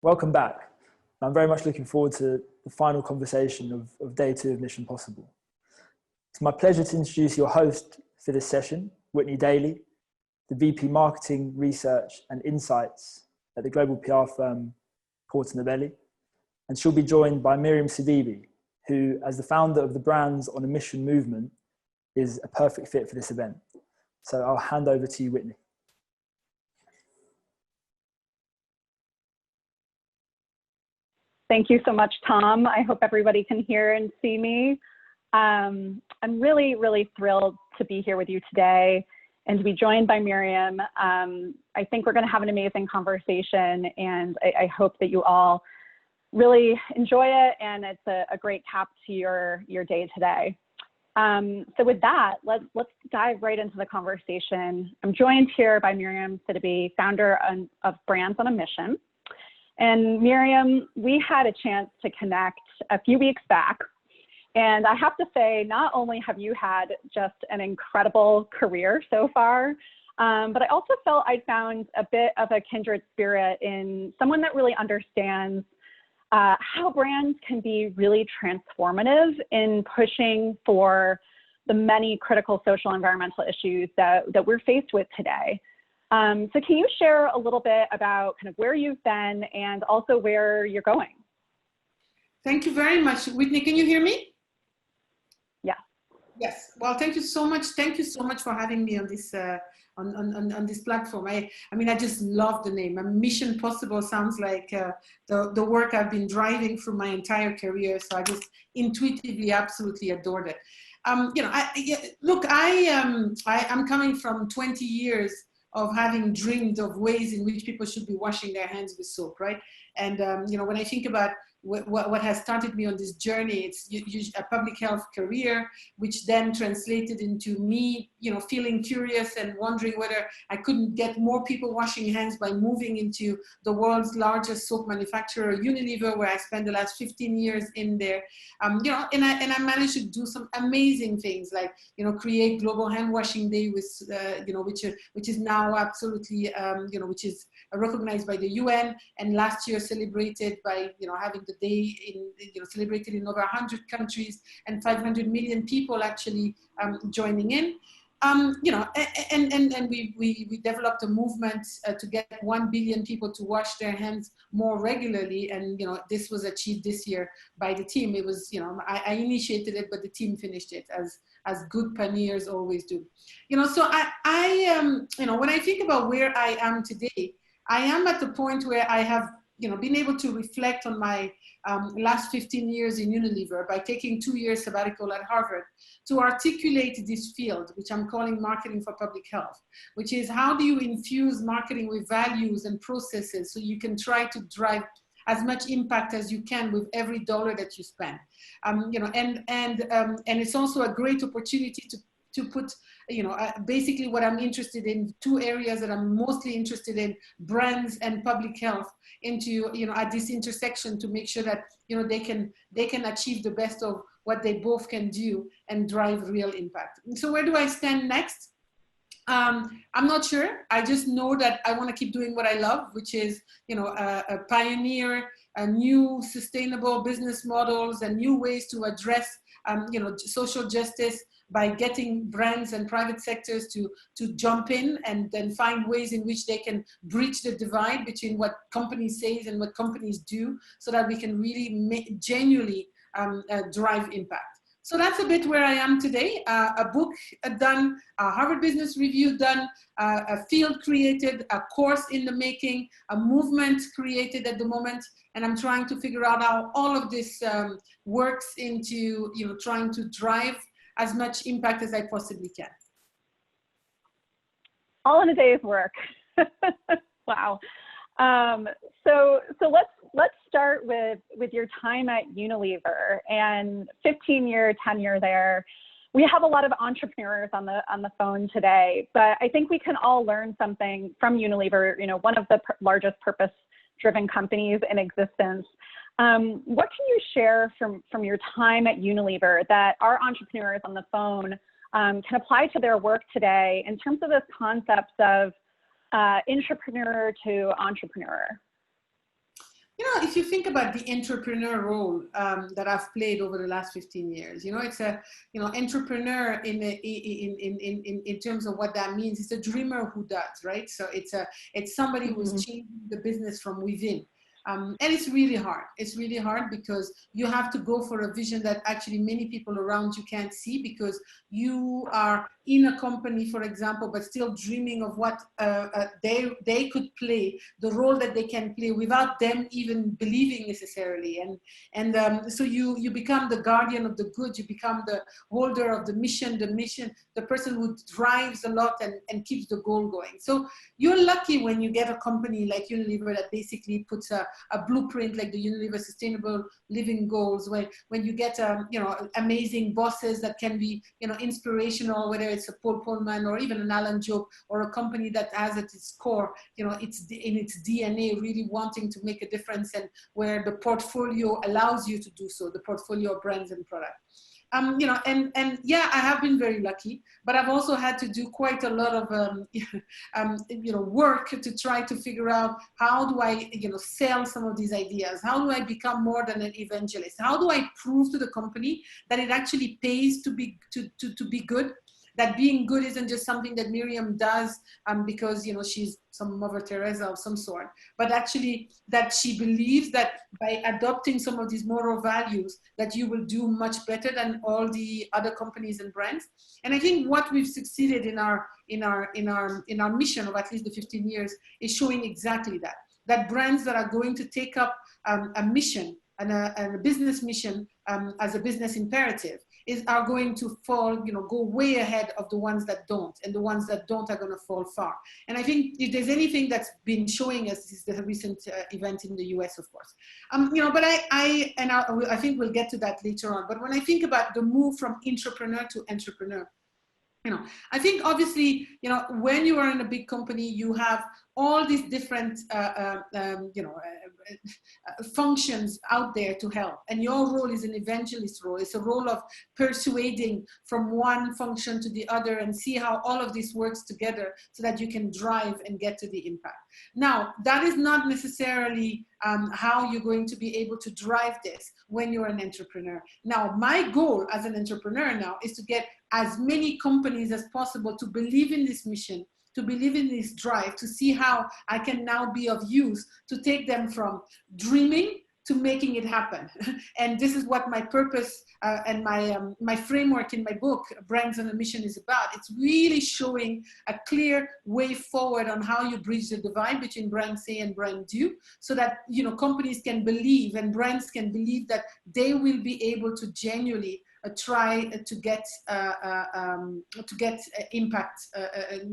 Welcome back. I'm very much looking forward to the final conversation of Day 2 of Mission Possible. It's my pleasure to introduce your host for this session, Whitney Dailey, the VP Marketing, Research and Insights at the global PR firm Porter Novelli. And she'll be joined by Myriam Sidibé, who, as the founder of the Brands on a Mission movement, is a perfect fit for this event. So I'll hand over to you, Whitney. Thank you so much, Tom. I hope everybody can hear and see me. I'm really, really thrilled to be here with you today and to be joined by Myriam. I think we're going to have an amazing conversation, and I hope that you all really enjoy it, and it's a great cap to your day today. So with that, let's dive right into the conversation. I'm joined here by Myriam Sidibé, founder of Brands on a Mission. And Myriam, we had a chance to connect a few weeks back. And I have to say, not only have you had just an incredible career so far, but I also felt I found a bit of a kindred spirit in someone that really understands how brands can be really transformative in pushing for the many critical social and environmental issues that we're faced with today. So can you share a little bit about kind of where you've been and also where you're going? Thank you very much. Whitney, can you hear me? Yeah. Yes. Well, thank you so much. Thank you so much for having me on this on this platform. I mean, I just love the name. Mission Possible sounds like the work I've been driving for my entire career. So I just intuitively absolutely adored it. You know, I'm coming from 20 years of having dreamed of ways in which people should be washing their hands with soap, right? And you know, when I think about what has started me on this journey, it's a public health career, which then translated into me, you know, feeling curious and wondering whether I couldn't get more people washing hands by moving into the world's largest soap manufacturer, Unilever, where I spent the last 15 years in there. You know, and I managed to do some amazing things, like, you know, create Global Hand Washing Day, with you know, which is now absolutely you know, which is recognized by the UN, and last year celebrated by, you know, having the day in, you know, celebrated in over 100 countries and 500 million people actually joining in. You know, and we developed a movement to get 1 billion people to wash their hands more regularly, and you know, this was achieved this year by the team. It was, you know, I initiated it, but the team finished it, as good pioneers always do. You know, so you know, when I think about where I am today, I am at the point where I have, you know, been able to reflect on my last 15 years in Unilever by taking 2 years sabbatical at Harvard to articulate this field, which I'm calling marketing for public health, which is how do you infuse marketing with values and processes so you can try to drive as much impact as you can with every dollar that you spend. You know, and it's also a great opportunity to put, you know, basically what I'm interested in, two areas that I'm mostly interested in, brands and public health, into, you know, at this intersection to make sure that, you know, they can achieve the best of what they both can do and drive real impact. And so where do I stand next? I'm not sure. I just know that I want to keep doing what I love, which is, you know, a pioneer, a new sustainable business models and new ways to address, you know, social justice, by getting brands and private sectors to jump in and then find ways in which they can breach the divide between what companies say and what companies do, so that we can really genuinely drive impact. So that's a bit where I am today. A book done, a Harvard Business Review done, a field created, a course in the making, a movement created at the moment, and I'm trying to figure out how all of this works into, you know, trying to drive as much impact as I possibly can. All in a day's work. Wow. So let's start with your time at Unilever and 15-year tenure there. We have a lot of entrepreneurs on the phone today, but I think we can all learn something from Unilever, you know, one of the largest purpose-driven companies in existence. What can you share from your time at Unilever that our entrepreneurs on the phone can apply to their work today in terms of this concept of intrapreneur to entrepreneur? You know, if you think about the entrepreneur role that I've played over the last 15 years, you know, it's a, you know, entrepreneur in terms of what that means. It's a dreamer who does, right? So it's somebody who's changing the business from within. And it's really hard. It's really hard because you have to go for a vision that actually many people around you can't see, because you are in a company, for example, but still dreaming of what they could play, the role that they can play without them even believing necessarily. And so you become the guardian of the good. You become the holder of the mission, the person who drives a lot and keeps the goal going. So you're lucky when you get a company like Unilever that basically puts a blueprint like the Unilever Sustainable Living Goals, when you get you know, amazing bosses that can be, you know, inspirational, whether it's a Paul Pullman or even an Alan Jobe, or a company that has at its core, you know, it's in its DNA really wanting to make a difference, and where the portfolio allows you to do so, the portfolio of brands and products. You know, and yeah, I have been very lucky, but I've also had to do quite a lot of, you know, work to try to figure out how do I, you know, sell some of these ideas? How do I become more than an evangelist? How do I prove to the company that it actually pays to be good? That being good isn't just something that Myriam does because, you know, she's some Mother Teresa of some sort, but actually that she believes that by adopting some of these moral values, that you will do much better than all the other companies and brands. And I think what we've succeeded in our mission of at least the 15 years is showing exactly that. That brands that are going to take up a mission and a business mission as a business imperative are going to fall, you know, go way ahead of the ones that don't, and the ones that don't are going to fall far. And I think if there's anything that's been showing us is the recent event in the US, of course. You know, but I think we'll get to that later on. But when I think about the move from intrapreneur to entrepreneur, you know, I think obviously, you know, when you are in a big company, you have all these different, you know, functions out there to help. And your role is an evangelist role. It's a role of persuading from one function to the other and see how all of this works together so that you can drive and get to the impact. Now, that is not necessarily how you're going to be able to drive this when you're an entrepreneur. Now, my goal as an entrepreneur now is to get as many companies as possible to believe in this mission, to believe in this drive, to see how I can now be of use to take them from dreaming to making it happen. And this is what my purpose and my framework in my book, Brands on a Mission, is about. It's really showing a clear way forward on how you bridge the divide between brand say and brand do, so that, you know, companies can believe and brands can believe that they will be able to genuinely try to get impact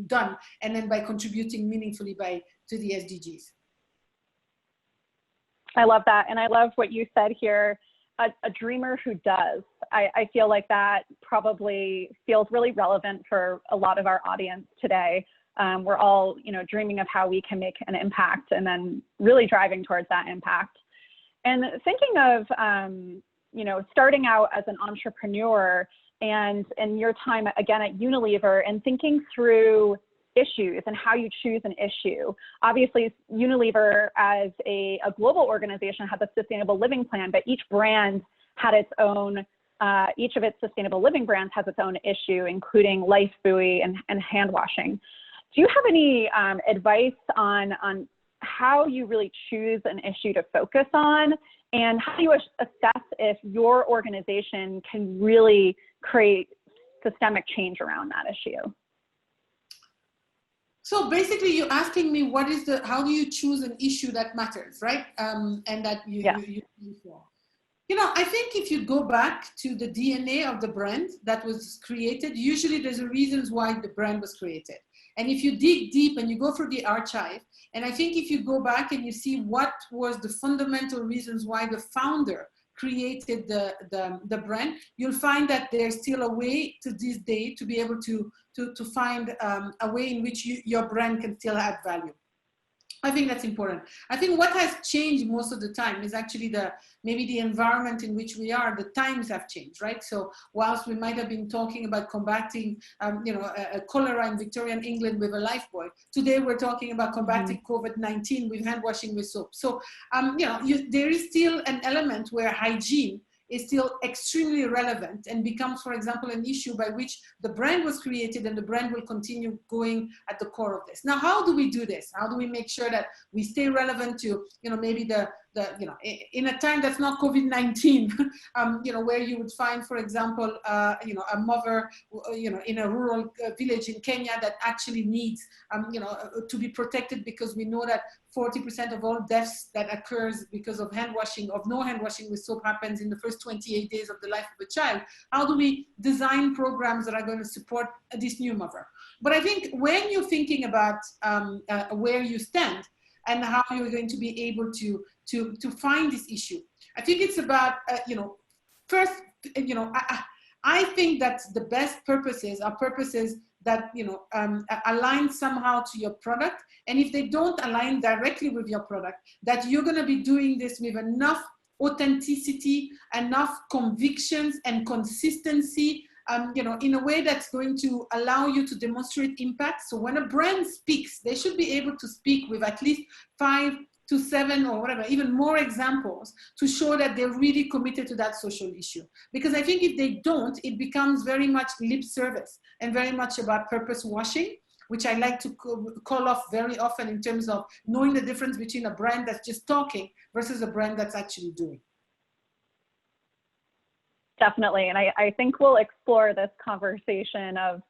done, and then by contributing meaningfully to the SDGs. I love that. And I love what you said here, a dreamer who does. I feel like that probably feels really relevant for a lot of our audience today. We're all, you know, dreaming of how we can make an impact and then really driving towards that impact. And thinking of, you know, starting out as an entrepreneur and your time again at Unilever, and thinking through issues and how you choose an issue. Obviously, Unilever as a global organization has a sustainable living plan, but each brand had its own, each of its sustainable living brands has its own issue, including Life Buoy and hand washing. Do you have any advice on how you really choose an issue to focus on, and how do you assess if your organization can really create systemic change around that issue? So basically, you're asking me how do you choose an issue that matters, right? And that you for. You know, I think if you go back to the DNA of the brand that was created, usually there's a reasons why the brand was created. And if you dig deep and you go through the archive, and I think if you go back and you see what was the fundamental reasons why the founder created the brand, you'll find that there's still a way to this day to be able to find a way in which your brand can still add value. I think that's important. I think what has changed most of the time is actually maybe the environment in which we are. The times have changed, right? So whilst we might have been talking about combating, a cholera in Victorian England with a lifebuoy, today we're talking about combating COVID-19 with hand washing with soap. So, there is still an element where hygiene is still extremely relevant and becomes, for example, an issue by which the brand was created and the brand will continue going at the core of this. Now, how do we do this? How do we make sure that we stay relevant to, maybe in a time that's not COVID-19, where you would find, for example, a mother, in a rural village in Kenya that actually needs, to be protected, because we know that 40% of all deaths that occurs because of no hand washing with soap happens in the first 28 days of the life of a child. How do we design programs that are going to support this new mother? But I think when you're thinking about where you stand and how you're going to be able to find this issue, I think it's about, first, I think that the best purposes are purposes that align somehow to your product, and if they don't align directly with your product, that you're going to be doing this with enough authenticity, enough convictions and consistency, in a way that's going to allow you to demonstrate impact. So when a brand speaks, they should be able to speak with at least 5 to 7 or whatever, even more examples to show that they're really committed to that social issue. Because I think if they don't, it becomes very much lip service and very much about purpose washing, which I like to call off very often in terms of knowing the difference between a brand that's just talking versus a brand that's actually doing. Definitely, and I think we'll explore this conversation of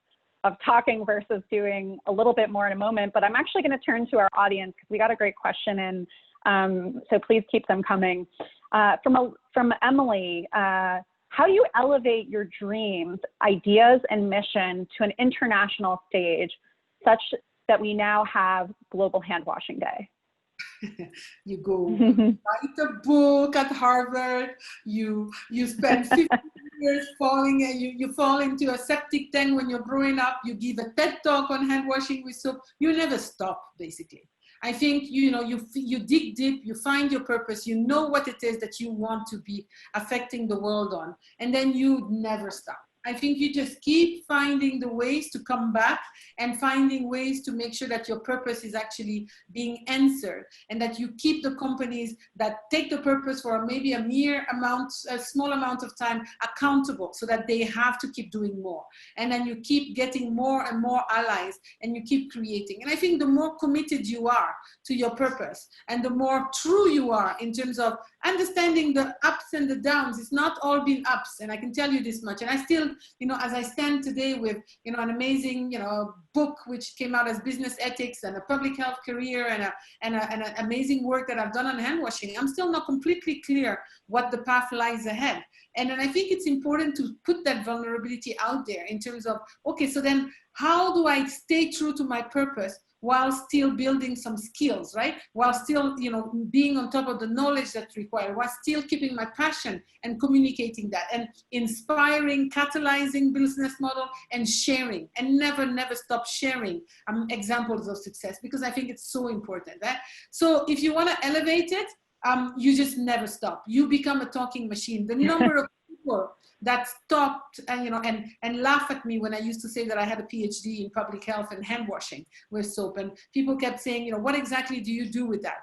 talking versus doing a little bit more in a moment, but I'm actually going to turn to our audience because we got a great question in, so please keep them coming. From Emily, how do you elevate your dreams, ideas, and mission to an international stage such that we now have Global Hand Washing Day? You go write a book at Harvard, you spend 50 years falling, and you fall into a septic tank when you're growing up, you give a TED talk on hand washing with soap, you never stop, basically. I think, you dig deep, you find your purpose, you know what it is that you want to be affecting the world on, and then you never stop. I think you just keep finding the ways to come back and finding ways to make sure that your purpose is actually being answered, and that you keep the companies that take the purpose for maybe a small amount of time accountable, so that they have to keep doing more. And then you keep getting more and more allies, and you keep creating. And I think the more committed you are to your purpose and the more true you are in terms of understanding the ups and the downs, it's not all been ups. And I can tell you this much. And I still, as I stand today with, an amazing, book which came out as business ethics and a public health career and an amazing work that I've done on hand washing, I'm still not completely clear what the path lies ahead. And then I think it's important to put that vulnerability out there in terms of, okay, so then how do I stay true to my purpose while still building some skills, right? While still, being on top of the knowledge that's required, while still keeping my passion and communicating that and inspiring, catalyzing business model and sharing, and never stop sharing examples of success, because I think it's so important, right? So if you want to elevate it, you just never stop. You become a talking machine. The number of people that stopped and laugh at me when I used to say that I had a PhD in public health and hand washing with soap, and people kept saying, what exactly do you do with that?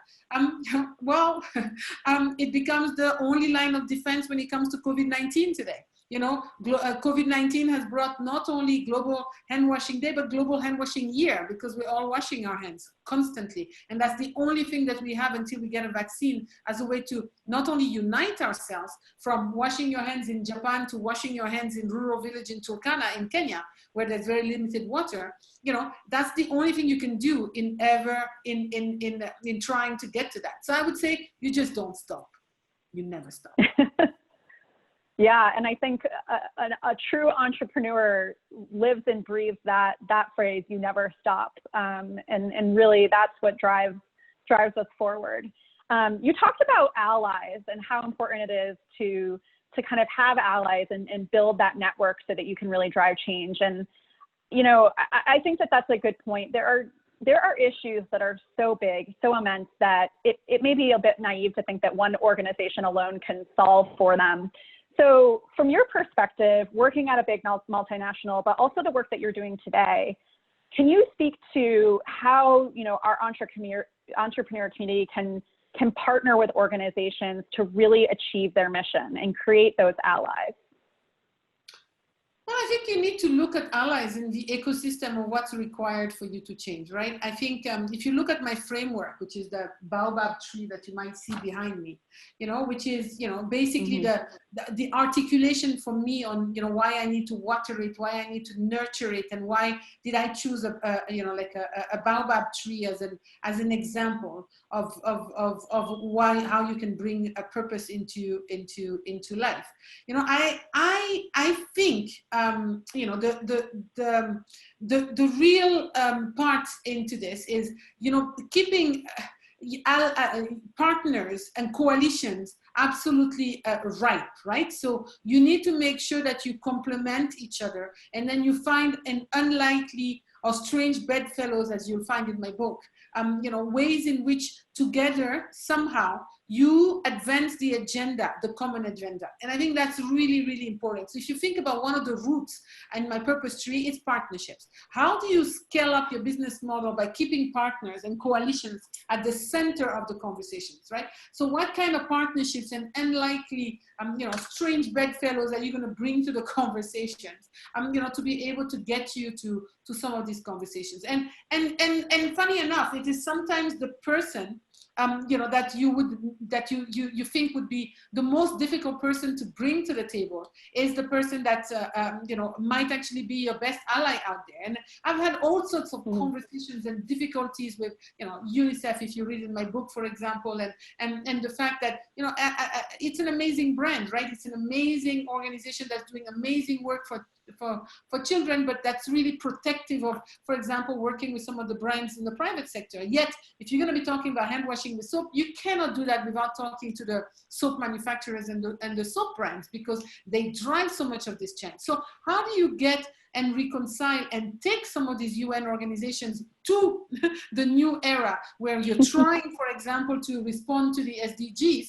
It becomes the only line of defense when it comes to COVID-19 today. COVID-19 has brought not only Global Hand Washing Day, but Global Hand Washing Year, because we're all washing our hands constantly. And that's the only thing that we have until we get a vaccine, as a way to not only unite ourselves, from washing your hands in Japan to washing your hands in rural village in Turkana in Kenya, where there's very limited water. That's the only thing you can do in trying to get to that. So I would say you just don't stop. You never stop. Yeah, and I think a true entrepreneur lives and breathes that phrase, "You never stop," and really that's what drives us forward. You talked about allies and how important it is to kind of have allies and build that network so that you can really drive change. And I think that's a good point. There are there are issues that are so big, so immense that it may be a bit naive to think that one organization alone can solve for them. So from your perspective, working at a big multinational, but also the work that you're doing today, can you speak to how, you know, our entrepreneur community can partner with organizations to really achieve their mission and create those allies? Well, I think you need to look at allies in the ecosystem of what's required for you to change, right? I think if you look at my framework, which is the baobab tree that you might see behind me, you know, which is, you know, basically the articulation for me on, you know, why I need to water it, why I need to nurture it, and why did I choose you know, like a baobab tree as an example of why, how you can bring a purpose into life. You know, I think you know, the real part into this is, you know, keeping partners and coalitions absolutely right? So you need to make sure that you complement each other, and then you find an unlikely or strange bedfellows, as you'll find in my book, you know, ways in which together somehow you advance the agenda, the common agenda. And I think that's really, really important. So if you think about one of the roots in my purpose tree, it's partnerships. How do you scale up your business model by keeping partners and coalitions at the center of the conversations, right? So what kind of partnerships and unlikely, you know, strange bedfellows are you going to bring to the conversations, you know, to be able to get you to some of these conversations? And funny enough, it is sometimes the person you know, that you think would be the most difficult person to bring to the table is the person that you know, might actually be your best ally out there. And I've had all sorts of conversations and difficulties with, you know, UNICEF, if you read in my book, for example, and the fact that, you know, it's an amazing brand, right? It's an amazing organization that's doing amazing work for children, but that's really protective of, for example, working with some of the brands in the private sector. Yet, if you're going to be talking about hand washing with soap, you cannot do that without talking to the soap manufacturers and the soap brands, because they drive so much of this change. So how do you get and reconcile and take some of these UN organizations to the new era where you're trying, for example, to respond to the SDGs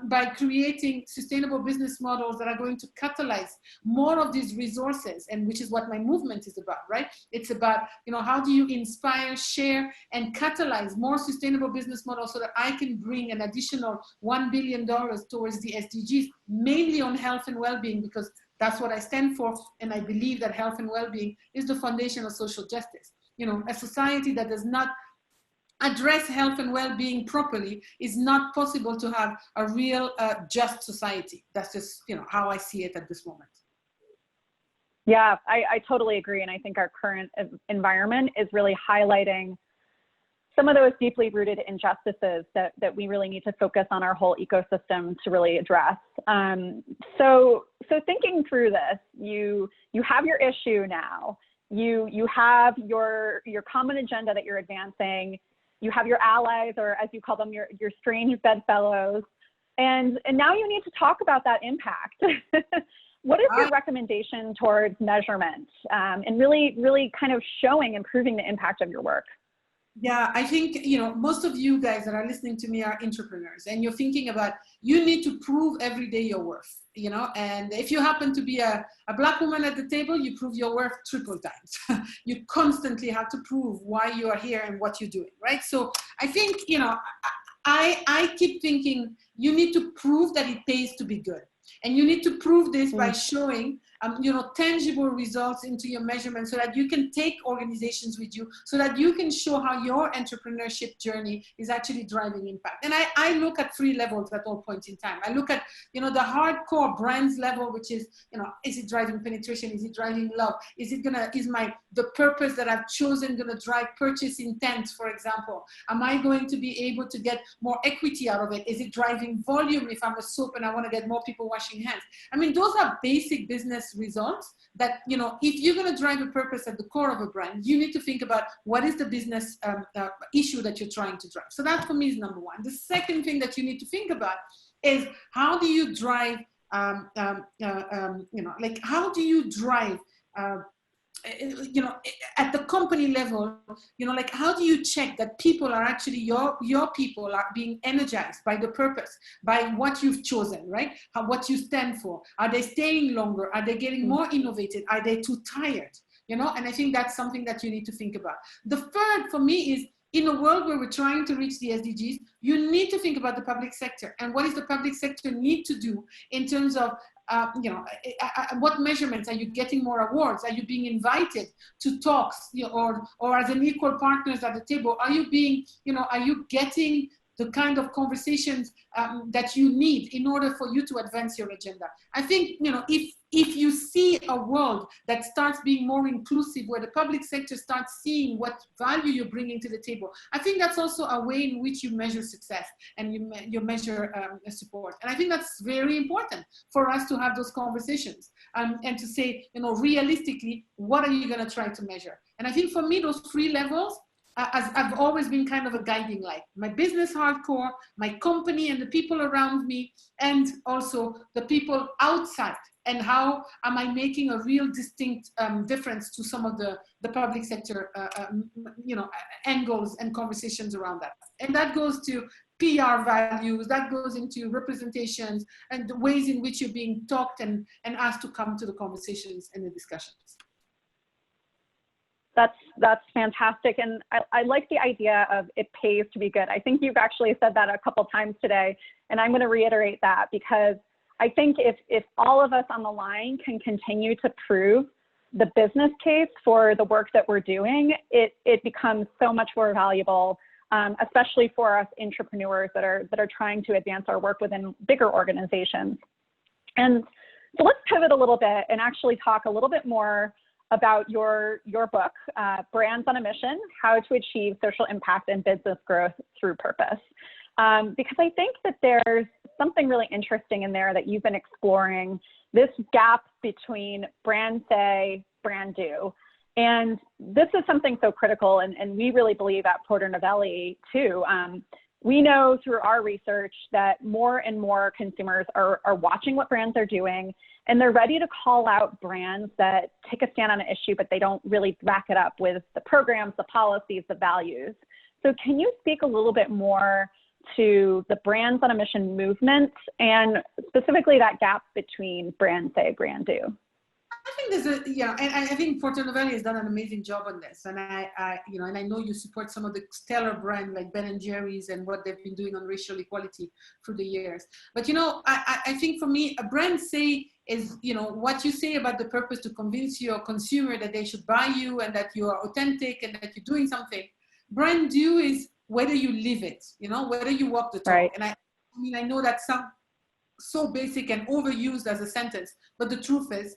by creating sustainable business models that are going to catalyze more of these resources, and which is what my movement is about, right? It's about, you know, how do you inspire, share, and catalyze more sustainable business models so that I can bring an additional $1 billion towards the SDGs, mainly on health and well-being, because that's what I stand for, and I believe that health and well-being is the foundation of social justice. You know, a society that does not address health and well-being properly is not possible to have a real just society. That's just, you know, how I see it at this moment. Yeah, I totally agree. And I think our current environment is really highlighting some of those deeply rooted injustices that we really need to focus on our whole ecosystem to really address. So thinking through this, you have your issue now. You have your common agenda that you're advancing. You have your allies, or as you call them, your strange bedfellows, and now you need to talk about that impact. What is your recommendation towards measurement and really kind of showing and proving the impact of your work? Yeah, I think, you know, most of you guys that are listening to me are entrepreneurs, and you're thinking about, you need to prove every day your worth, you know, and if you happen to be a Black woman at the table, you prove your worth triple times. You constantly have to prove why you are here and what you're doing, right? So I think, you know, I keep thinking you need to prove that it pays to be good. And you need to prove this by showing, you know, tangible results into your measurement, so that you can take organizations with you, so that you can show how your entrepreneurship journey is actually driving impact. And I look at 3 levels at all points in time. I look at, you know, the hardcore brands level, which is, you know, is it driving penetration? Is it driving love? Is the purpose that I've chosen gonna drive purchase intent, for example? Am I going to be able to get more equity out of it? Is it driving volume if I'm a soap and I want to get more people washing hands? I mean, those are basic business results that, you know, if you're going to drive a purpose at the core of a brand, you need to think about what is the business issue that you're trying to drive. So that for me is number one. The second thing that you need to think about is, how do you drive, you know, like, how do you drive you know, at the company level, you know, like how do you check that people are actually, your people are being energized by the purpose, by what you've chosen, right? What you stand for. Are they staying longer? Are they getting more innovative? Are they too tired? You know, and I think that's something that you need to think about. The third for me is, in a world where we're trying to reach the SDGs, you need to think about the public sector and what does the public sector need to do in terms of, you know, what measurements? Are you getting more awards? Are you being invited to talks, you know, or as an equal partners at the table? Are you being, you know, are you getting the kind of conversations that you need in order for you to advance your agenda? I think, you know, if you see a world that starts being more inclusive, where the public sector starts seeing what value you're bringing to the table, I think that's also a way in which you measure success and you measure support. And I think that's very important for us to have those conversations and to say, you know, realistically, what are you going to try to measure? And I think for me, those three levels, as I've always been kind of a guiding light. My business hardcore, my company and the people around me, and also the people outside. And how am I making a real distinct difference to some of the public sector, you know, angles and conversations around that. And that goes to PR values, that goes into representations and the ways in which you're being talked and asked to come to the conversations and the discussions. That's fantastic. And I like the idea of it pays to be good. I think you've actually said that a couple times today, and I'm going to reiterate that, because I think if all of us on the line can continue to prove the business case for the work that we're doing, it becomes so much more valuable, especially for us entrepreneurs that are trying to advance our work within bigger organizations. And so let's pivot a little bit and actually talk a little bit more about your book, Brands on a Mission: How to Achieve Social Impact and Business Growth Through Purpose. Because I think that there's something really interesting in there that you've been exploring, this gap between brand say, brand do. And this is something so critical, and we really believe at Porter Novelli too. We know through our research that more and more consumers are watching what brands are doing, and they're ready to call out brands that take a stand on an issue, but they don't really back it up with the programs, the policies, the values. So can you speak a little bit more to the Brands on a Mission movement, and specifically that gap between brand say, brand do? I think there's a, you know, and I think Porter Novelli has done an amazing job on this. And you know, and I know you support some of the stellar brands like Ben & Jerry's and what they've been doing on racial equality through the years. But, you know, I think for me, a brand say is, you know, what you say about the purpose to convince your consumer that they should buy you and that you are authentic and that you're doing something. Brand do is whether you live it, you know, whether you walk the talk. Right. And I mean, I know that some so basic and overused as a sentence, but the truth is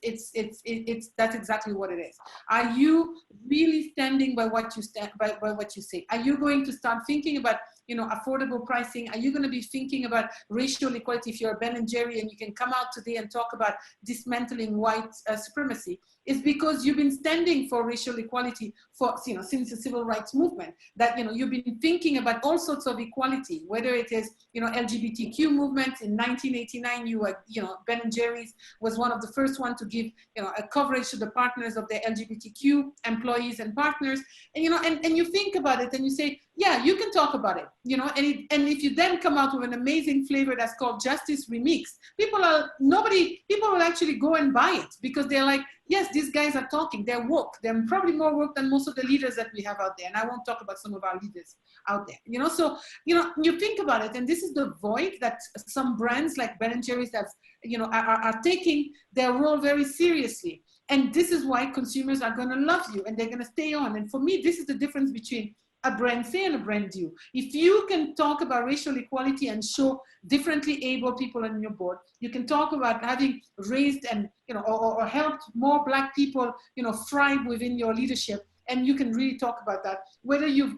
that's exactly what it is. Are you really standing by what you stand by what you say? Are you going to start thinking about, you know, affordable pricing? Are you going to be thinking about racial equality? If you're a Ben & Jerry and you can come out today and talk about dismantling white supremacy, it's because you've been standing for racial equality for, you know, since the civil rights movement. That, you know, you've been thinking about all sorts of equality, whether it is, you know, LGBTQ movement. In 1989, you know, Ben & Jerry's was one of the first one to give, you know, a coverage to the partners of the LGBTQ employees and partners. And, you know, and you think about it and you say, yeah, you can talk about it, you know, and if you then come out with an amazing flavor that's called Justice Remix, people will actually go and buy it because they're like, yes, these guys are talking, they're woke. They're probably more woke than most of the leaders that we have out there. And I won't talk about some of our leaders out there, you know? So, you know, you think about it, and this is the void that some brands like Ben & Jerry's that, you know, are taking their role very seriously. And this is why consumers are gonna love you and they're gonna stay on. And for me, this is the difference between a brand say and a brand do. If you can talk about racial equality and show differently able people on your board, you can talk about having raised and, you know, or helped more Black people, you know, thrive within your leadership, and you can really talk about that. Whether you've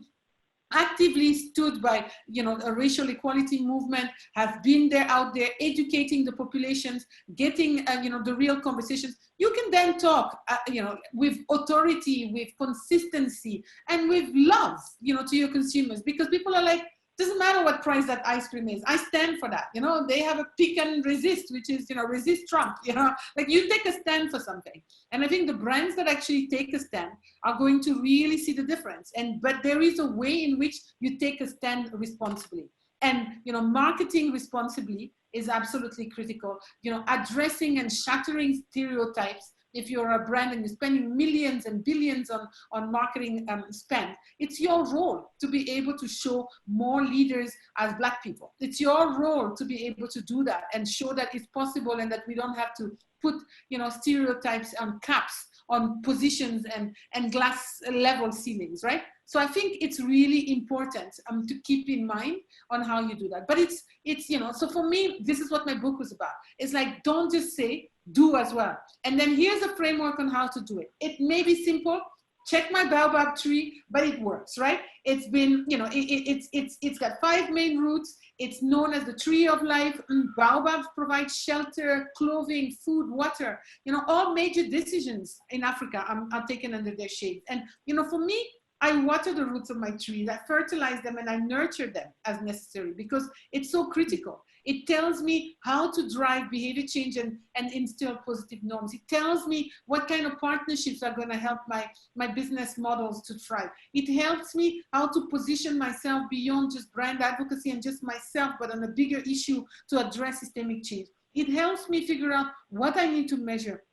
actively stood by, you know, a racial equality movement, have been there out there educating the populations, getting, you know, the real conversations, you can then talk, you know, with authority, with consistency, and with love, you know, to your consumers, because people are like, Doesn't matter what price that ice cream is. I stand for that. You know, they have a pick and resist, which is, you know, resist Trump, you know, like you take a stand for something. And I think the brands that actually take a stand are going to really see the difference. But there is a way in which you take a stand responsibly. And, you know, marketing responsibly is absolutely critical. You know, addressing and shattering stereotypes. If you're a brand and you're spending millions and billions on marketing spend, it's your role to be able to show more leaders as Black people. It's your role to be able to do that and show that it's possible and that we don't have to put, you know, stereotypes on caps, on positions and glass level ceilings, right? So I think it's really important to keep in mind on how you do that. But it's, you know, so for me, this is what my book was about. It's like, don't just say, do as well. And then here's a framework on how to do it. It may be simple. Check my baobab tree, but it works, right? It's been, you know, it's got 5 main roots. It's known as the tree of life. Baobabs provide shelter, clothing, food, water. You know, all major decisions in Africa are taken under their shade. And, you know, for me, I water the roots of my trees, I fertilize them, and I nurture them as necessary because it's so critical. It tells me how to drive behavior change and instill positive norms. It tells me what kind of partnerships are going to help my business models to thrive. It helps me how to position myself beyond just brand advocacy and just myself, but on a bigger issue to address systemic change. It helps me figure out what I need to measure.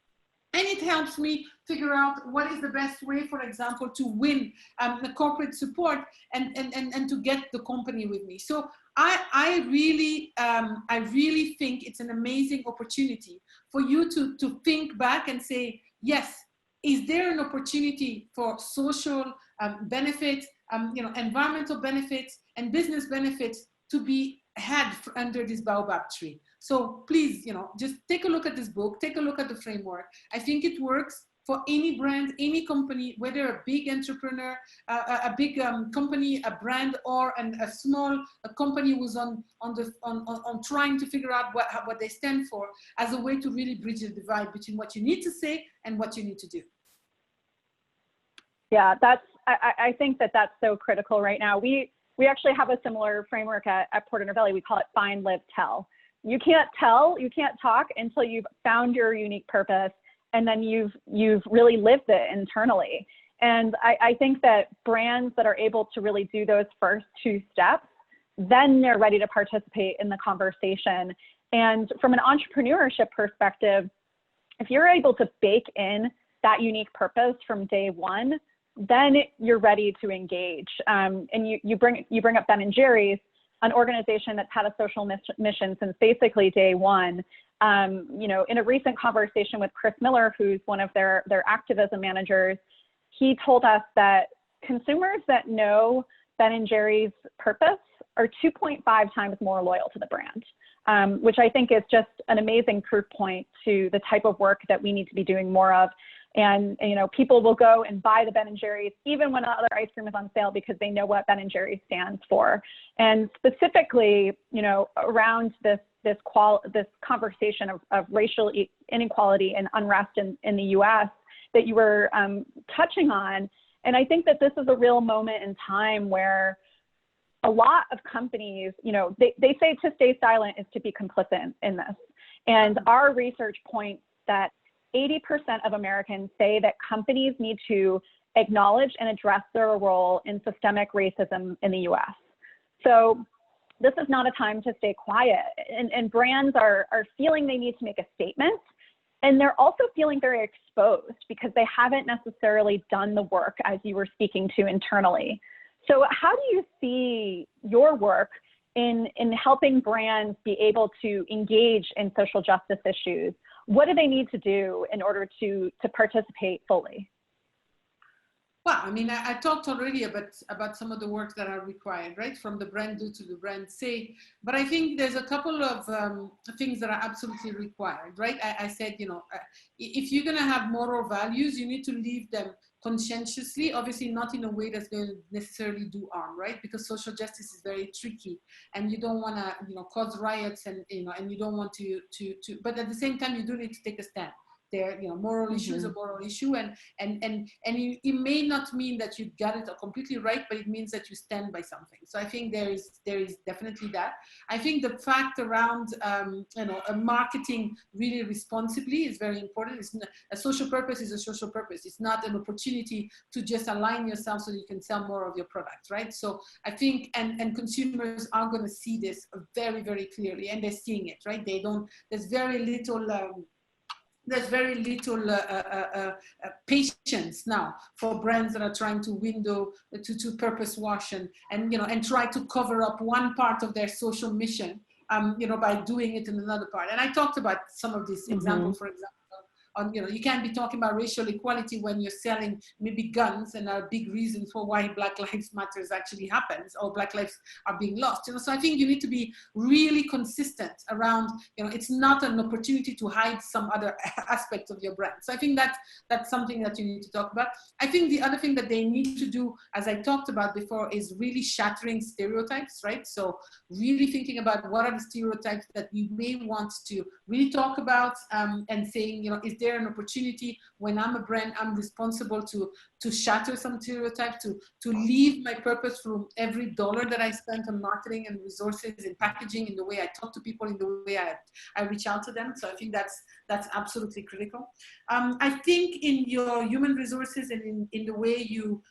And it helps me figure out what is the best way, for example, to win the corporate support and to get the company with me. So I really think it's an amazing opportunity for you to think back and say, yes, is there an opportunity for social benefits, you know, environmental benefits and business benefits to be had under this baobab tree? So please, you know, just take a look at this book, take a look at the framework. I think it works for any brand, any company, whether a big entrepreneur, a big company, a brand, or a small company who's on trying to figure out what they stand for, as a way to really bridge the divide between what you need to say and what you need to do. Yeah, I think that's so critical right now. We actually have a similar framework at Porter Novelli. We call it Find, Live, Tell. You can't talk until you've found your unique purpose, and then you've really lived it internally. And I think that brands that are able to really do those first 2 steps, then they're ready to participate in the conversation. And from an entrepreneurship perspective, if you're able to bake in that unique purpose from day one, then you're ready to engage. And you bring up Ben & Jerry's, an organization that's had a social mission since basically day one. You know, in a recent conversation with Chris Miller, who's one of their activism managers, he told us that consumers that know Ben & Jerry's purpose are 2.5 times more loyal to the brand, which I think is just an amazing proof point to the type of work that we need to be doing more of. And, you know, people will go and buy the Ben & Jerry's even when other ice cream is on sale because they know what Ben & Jerry's stands for. And specifically, you know, around this conversation of racial inequality and unrest in the U.S. that you were touching on. And I think that this is a real moment in time where a lot of companies, you know, they say to stay silent is to be complicit in this. And our research points that 80% of Americans say that companies need to acknowledge and address their role in systemic racism in the US. So this is not a time to stay quiet. And brands are feeling they need to make a statement. And they're also feeling very exposed because they haven't necessarily done the work as you were speaking to internally. So how do you see your work in helping brands be able to engage in social justice issues? What do they need to do in order to participate fully? Well, I mean, I talked already about some of the work that are required, right? From the brand do to the brand say, but I think there's a couple of things that are absolutely required, right? I said, you know, if you're gonna have moral values, you need to leave them conscientiously, obviously not in a way that's going to necessarily do harm, right? Because social justice is very tricky, and you don't want to, you know, cause riots, and you know, and you don't want to. But at the same time, you do need to take a stand. Their, moral issue is a moral issue, and it may not mean that you got it completely right, but it means that you stand by something. So I think there is definitely that. I think the fact around marketing really responsibly is very important. A social purpose is a social purpose. It's not an opportunity to just align yourself so that you can sell more of your product, right? So I think and consumers are going to see this very, very clearly, and they're seeing it, right? There's very little patience now for brands that are trying to purpose wash and try to cover up one part of their social mission, by doing it in another part. And I talked about some of these examples, for example. You can't be talking about racial equality when you're selling maybe guns, and a big reason for why Black Lives Matters actually happens, or Black lives are being lost. So I think you need to be really consistent around, it's not an opportunity to hide some other aspect of your brand. So I think that's something that you need to talk about. I think the other thing that they need to do, as I talked about before, is really shattering stereotypes, right? So really thinking about what are the stereotypes that we may want to really talk about, and saying, is there an opportunity when I'm a brand, I'm responsible to shatter some stereotypes, to leave my purpose from every dollar that I spent on marketing and resources and packaging, in the way I talk to people, in the way I reach out to them. So I think that's absolutely critical. I think in your human resources and in the way you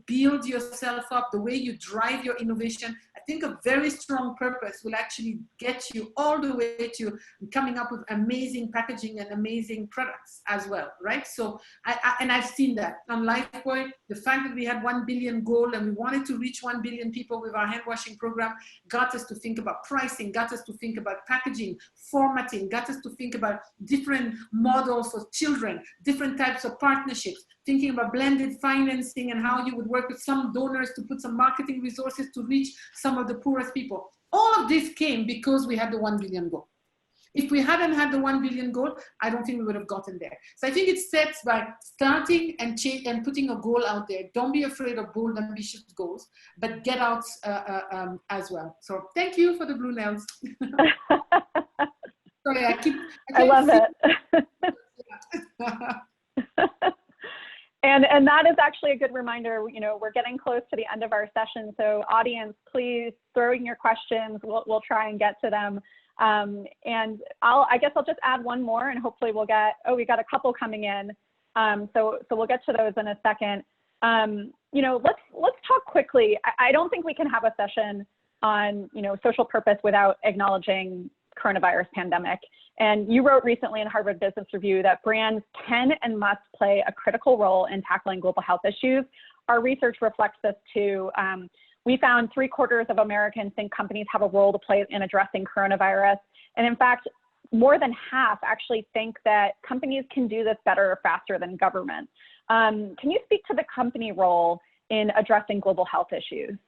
build yourself up, the way you drive your innovation, I think a very strong purpose will actually get you all the way to coming up with amazing packaging and amazing products as well, right? So I've seen that on Lifebuoy. The fact that we had 1 billion goal and we wanted to reach 1 billion people with our hand washing program got us to think about pricing, got us to think about packaging, formatting, got us to think about different models for children, different types of partnerships, thinking about blended financing and how you would work with some donors to put some marketing resources to reach some of the poorest people. All of this came because we had the 1 billion goal. If we hadn't had the 1 billion goal, I don't think we would have gotten there. So I think it starts by starting and putting a goal out there. Don't be afraid of bold, ambitious goals, but get out as well. So thank you for the blue nails. Sorry, I love it. And that is actually a good reminder. We're getting close to the end of our session. So audience, please throw in your questions. We'll try and get to them. And I guess I'll just add one more, and hopefully we'll get, we got a couple coming in. So we'll get to those in a second. Let's talk quickly. I don't think we can have a session on, social purpose without acknowledging coronavirus pandemic. And you wrote recently in Harvard Business Review that brands can and must play a critical role in tackling global health issues. Our research reflects this too. We found 3/4 of Americans think companies have a role to play in addressing coronavirus. And in fact, more than half actually think that companies can do this better or faster than government. Can you speak to the company role in addressing global health issues?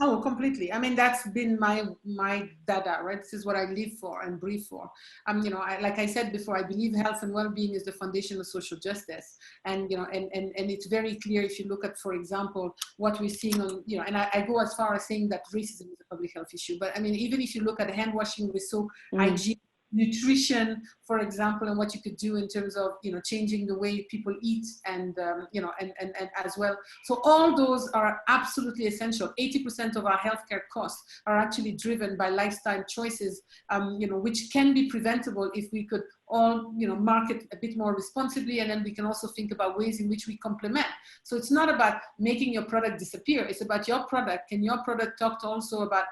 Oh, completely. I mean, that's been my dada, right? This is what I live for and breathe for. Like I said before, I believe health and well-being is the foundation of social justice. And, and it's very clear if you look at, for example, what we're seeing on, and I go as far as saying that racism is a public health issue. But I mean, even if you look at hand washing with soap, hygiene, nutrition, for example, and what you could do in terms of, changing the way people eat and, and as well. So all those are absolutely essential. 80% of our healthcare costs are actually driven by lifestyle choices, which can be preventable if we could all, market a bit more responsibly, and then we can also think about ways in which we complement. So it's not about making your product disappear. It's about your product. Can your product talk also about,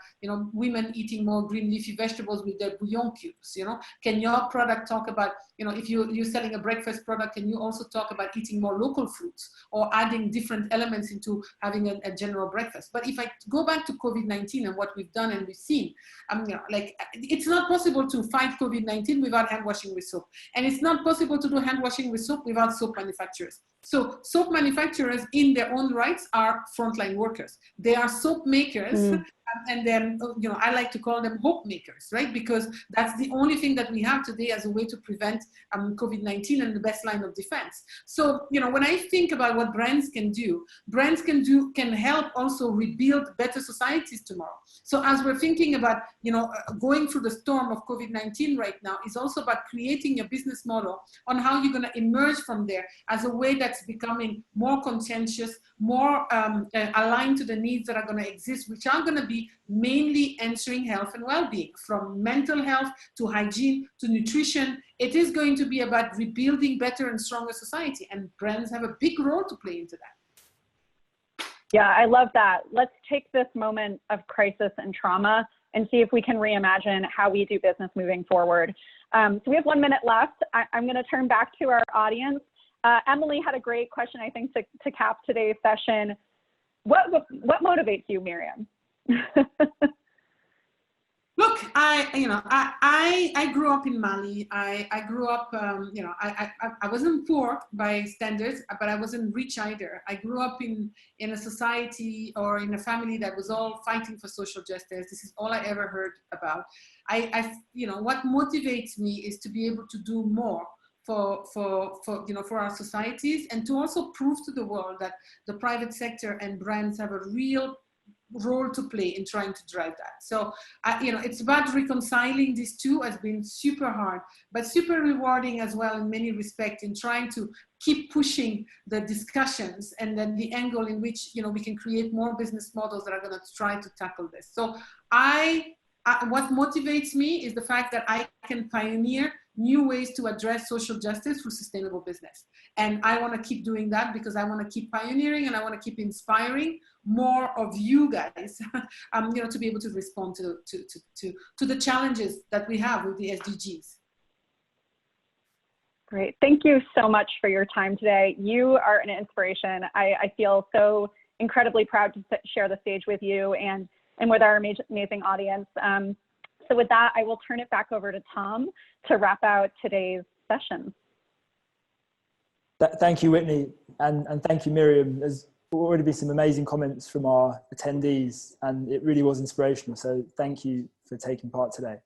women eating more green leafy vegetables with their bouillon cubes? Can your product talk about, if you're selling a breakfast product, can you also talk about eating more local fruits or adding different elements into having a general breakfast? But if I go back to COVID-19 and what we've done and we've seen, it's not possible to fight COVID-19 without hand washing with soap. And it's not possible to do hand washing with soap without soap manufacturers. So soap manufacturers in their own rights are frontline workers. They are soap makers And then, you know, I like to call them hope makers, right? Because that's the only thing that we have today as a way to prevent COVID-19 and the best line of defense. So, you know, when I think about what brands can can help also rebuild better societies tomorrow. So as we're thinking about, you know, going through the storm of COVID-19 right now, is also about creating a business model on how you're going to emerge from there as a way that's becoming more conscientious, more aligned to the needs that are going to exist, which are going to be mainly answering health and well-being, from mental health to hygiene to nutrition. It is going to be about rebuilding better and stronger society, and brands have a big role to play into that. Yeah, I love that. Let's take this moment of crisis and trauma and see if we can reimagine how we do business moving forward. So we have 1 minute left. I'm going to turn back to our audience. Emily had a great question, I think, to cap today's session. What motivates you, Myriam? Look, I grew up in Mali. I grew up, you know, I wasn't poor by standards, but I wasn't rich either. I grew up in a society or in a family that was all fighting for social justice. This is all I ever heard about. You know, what motivates me is to be able to do more for our societies, and to also prove to the world that the private sector and brands have a real role to play in trying to drive that. So, you know, it's about reconciling these two. Has been super hard, but super rewarding as well in many respects, in trying to keep pushing the discussions and then the angle in which, you know, we can create more business models that are going to try to tackle this. So what motivates me is the fact that I can pioneer new ways to address social justice through sustainable business. And I want to keep doing that because I want to keep pioneering, and I want to keep inspiring more of you guys, you know, to be able to respond to the challenges that we have with the SDGs. Great. Thank you so much for your time today. You are an inspiration. I feel so incredibly proud to share the stage with you and with our amazing audience. So with that, I will turn it back over to Tom to wrap out today's session. Thank you, Whitney, and thank you, Myriam. There's already been some amazing comments from our attendees, and it really was inspirational. So thank you for taking part today.